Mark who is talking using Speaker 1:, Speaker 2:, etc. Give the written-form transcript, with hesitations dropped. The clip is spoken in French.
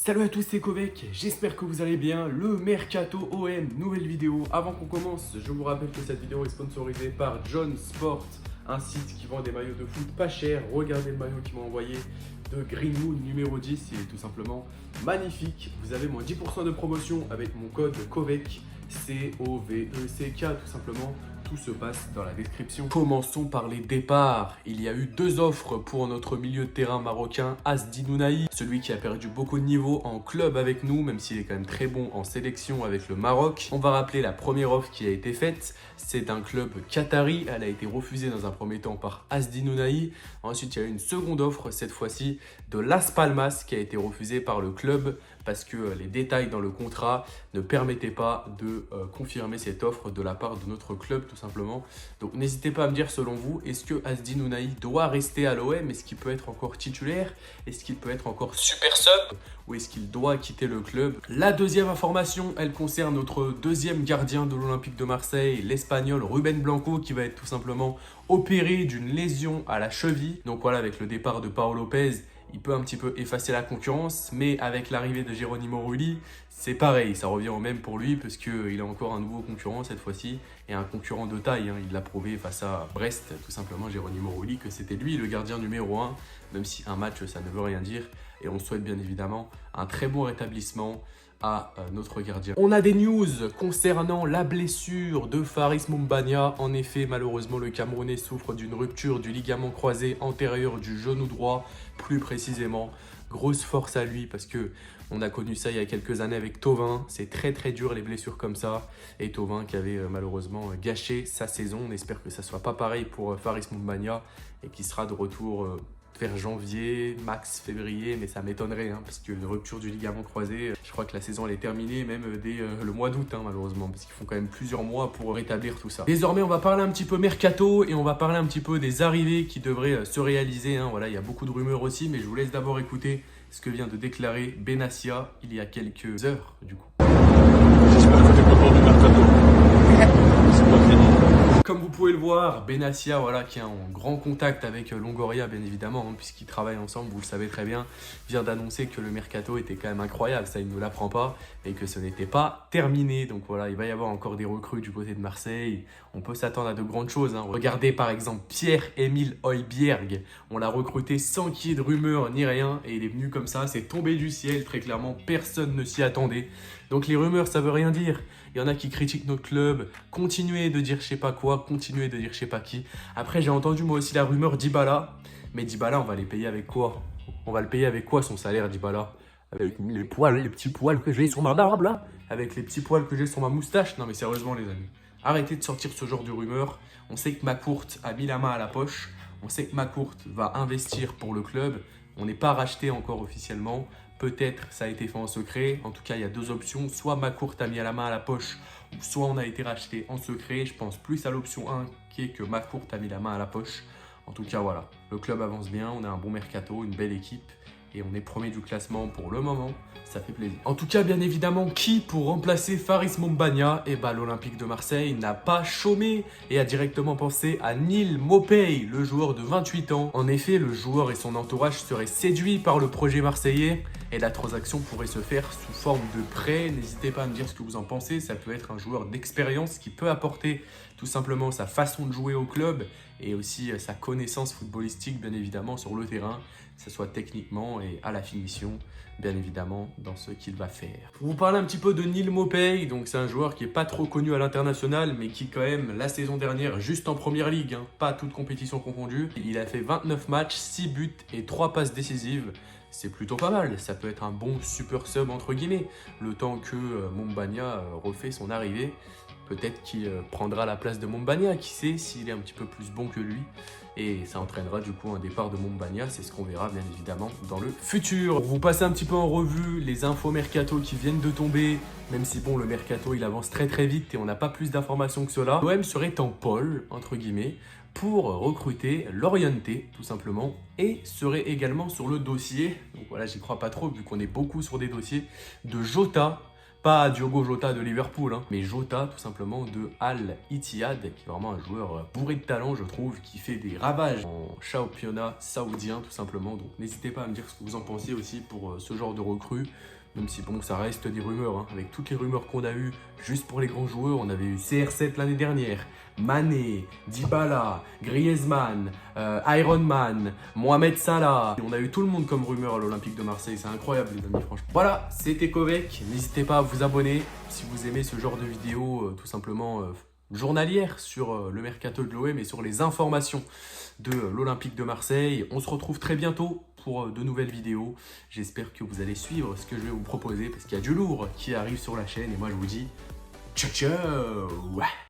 Speaker 1: Salut à tous, c'est Kovek, j'espère que vous allez bien. Le Mercato OM, nouvelle vidéo. Avant qu'on commence, je vous rappelle que cette vidéo est sponsorisée par John Sport, un site qui vend des maillots de foot pas chers. Regardez le maillot qu'il m'a envoyé de Greenwood numéro 10, il est tout simplement magnifique. Vous avez moins 10% de promotion avec mon code Kovek, C-O-V-E-C-K tout simplement. Tout se passe dans la description. Commençons par les départs. Il y a eu deux offres pour notre milieu de terrain marocain Asdi Nounahi, celui qui a perdu beaucoup de niveau en club avec nous, même s'il est quand même très bon en sélection avec le Maroc. On va rappeler la première offre qui a été faite, c'est d'un club qatari. Elle a été refusée dans un premier temps par Asdi Nounahi. Ensuite, il y a eu une seconde offre, cette fois-ci de Las Palmas, qui a été refusée par le club parce que les détails dans le contrat ne permettaient pas de confirmer cette offre de la part de notre club tout simplement. Donc n'hésitez pas à me dire selon vous, est-ce que Asdi Nounahi doit rester à l'OM? Est-ce qu'il peut être encore titulaire? Est-ce qu'il peut être encore super sub? Ou est-ce qu'il doit quitter le club? La deuxième information, elle concerne notre deuxième gardien de l'Olympique de Marseille, l'Espagnol Ruben Blanco, qui va être tout simplement opéré d'une lésion à la cheville. Donc voilà, avec le départ de Pau Lopez, il peut un petit peu effacer la concurrence, mais avec l'arrivée de Geronimo Rulli, c'est pareil, ça revient au même pour lui, parce qu'il a encore un nouveau concurrent cette fois-ci, et un concurrent de taille. Il l'a prouvé face à Brest, tout simplement, Geronimo Rulli, que c'était lui le gardien numéro 1, même si un match, ça ne veut rien dire. Et on souhaite bien évidemment un très bon rétablissement à notre gardien. On a des news concernant la blessure de Faris Moumbagna. En effet, malheureusement, le Camerounais souffre d'une rupture du ligament croisé antérieur du genou droit, plus précisément. Grosse force à lui parce que on a connu ça il y a quelques années avec Thauvin. C'est très dur les blessures comme ça. Et Thauvin qui avait malheureusement gâché sa saison. On espère que ça ne soit pas pareil pour Faris Moumbagna et qu'il sera de retour vers janvier, max février, mais ça m'étonnerait parce qu'une rupture du ligament croisé, je crois que la saison elle est terminée même dès le mois d'août malheureusement, parce qu'ils font quand même plusieurs mois pour rétablir tout ça. Désormais on va parler un petit peu mercato et on va parler un petit peu des arrivées qui devraient se réaliser. Voilà, il y a beaucoup de rumeurs aussi, mais je vous laisse d'abord écouter ce que vient de déclarer Benassia il y a quelques heures du coup.
Speaker 2: J'espère que tu es content du mercato. C'est pas fini.
Speaker 1: Comme vous pouvez le voir, Benassia, voilà, qui est en grand contact avec Longoria, bien évidemment, puisqu'ils travaillent ensemble, vous le savez très bien, vient d'annoncer que le mercato était quand même incroyable, ça il ne l'apprend pas, et que ce n'était pas terminé. Donc voilà, il va y avoir encore des recrues du côté de Marseille, on peut s'attendre à de grandes choses. Regardez par exemple Pierre-Emile Højbjerg, on l'a recruté sans qu'il y ait de rumeurs ni rien, et il est venu comme ça, c'est tombé du ciel, très clairement, personne ne s'y attendait. Donc les rumeurs, ça veut rien dire. Il y en a qui critiquent notre club, continuez de dire je sais pas quoi, continuez de dire je sais pas qui. Après, j'ai entendu moi aussi la rumeur Dybala. Mais Dybala, on va les payer avec quoi? On va le payer avec quoi son salaire, Dybala? Avec les poils, les petits poils que j'ai sur ma barbe là? Avec les petits poils que j'ai sur ma moustache? Non mais sérieusement les amis, arrêtez de sortir ce genre de rumeurs. On sait que McCourt a mis la main à la poche. On sait que McCourt va investir pour le club. On n'est pas racheté encore officiellement. Peut-être ça a été fait en secret. En tout cas, il y a deux options. Soit McCourt a mis la main à la poche, ou soit on a été racheté en secret. Je pense plus à l'option 1 qui est que McCourt a mis la main à la poche. En tout cas, voilà. Le club avance bien. On a un bon mercato, une belle équipe. Et on est premier du classement pour le moment. Ça fait plaisir. En tout cas, bien évidemment, qui pour remplacer Faris Moumbagna? Eh ben, l'Olympique de Marseille n'a pas chômé et a directement pensé à Neal Maupay, le joueur de 28 ans. En effet, le joueur et son entourage seraient séduits par le projet marseillais et la transaction pourrait se faire sous forme de prêt. N'hésitez pas à me dire ce que vous en pensez. Ça peut être un joueur d'expérience qui peut apporter tout simplement sa façon de jouer au club et aussi sa connaissance footballistique, bien évidemment, sur le terrain, que ce soit techniquement et à la finition, bien évidemment, dans ce qu'il va faire. Pour vous parler un petit peu de Neal Maupay, donc c'est un joueur qui n'est pas trop connu à l'international, mais qui quand même, la saison dernière, juste en première ligue, pas toute compétition confondue, il a fait 29 matchs, 6 buts et 3 passes décisives. C'est plutôt pas mal, ça peut être un bon super sub entre guillemets, le temps que Moumbagna refait son arrivée. Peut-être qu'il prendra la place de Moumbagna, qui sait s'il est un petit peu plus bon que lui. Et ça entraînera du coup un départ de Moumbagna, c'est ce qu'on verra bien évidemment dans le futur. Pour vous passer un petit peu en revue les infos mercato qui viennent de tomber, même si bon le mercato il avance très vite et on n'a pas plus d'informations que cela. L'OM serait en pole, entre guillemets, pour recruter Loriente tout simplement et serait également sur le dossier, donc voilà j'y crois pas trop vu qu'on est beaucoup sur des dossiers, de Jota Pas Diogo Jota de Liverpool, hein, mais Jota tout simplement de Al Ittihad, qui est vraiment un joueur bourré de talent, je trouve, qui fait des ravages en championnat saoudien tout simplement. Donc n'hésitez pas à me dire ce que vous en pensez aussi pour ce genre de recrue. Même si bon, ça reste des rumeurs, hein. Avec toutes les rumeurs qu'on a eues, juste pour les grands joueurs, on avait eu CR7 l'année dernière, Mané, Dybala, Griezmann, Iron Man, Mohamed Salah. Et on a eu tout le monde comme rumeur à l'Olympique de Marseille, c'est incroyable les amis, franchement. Voilà, c'était Kovek, n'hésitez pas à vous abonner si vous aimez ce genre de vidéos, tout simplement journalières sur le mercato de l'OM et sur les informations de l'Olympique de Marseille. On se retrouve très bientôt pour de nouvelles vidéos. J'espère que vous allez suivre ce que je vais vous proposer parce qu'il y a du lourd qui arrive sur la chaîne et moi je vous dis ciao ciao.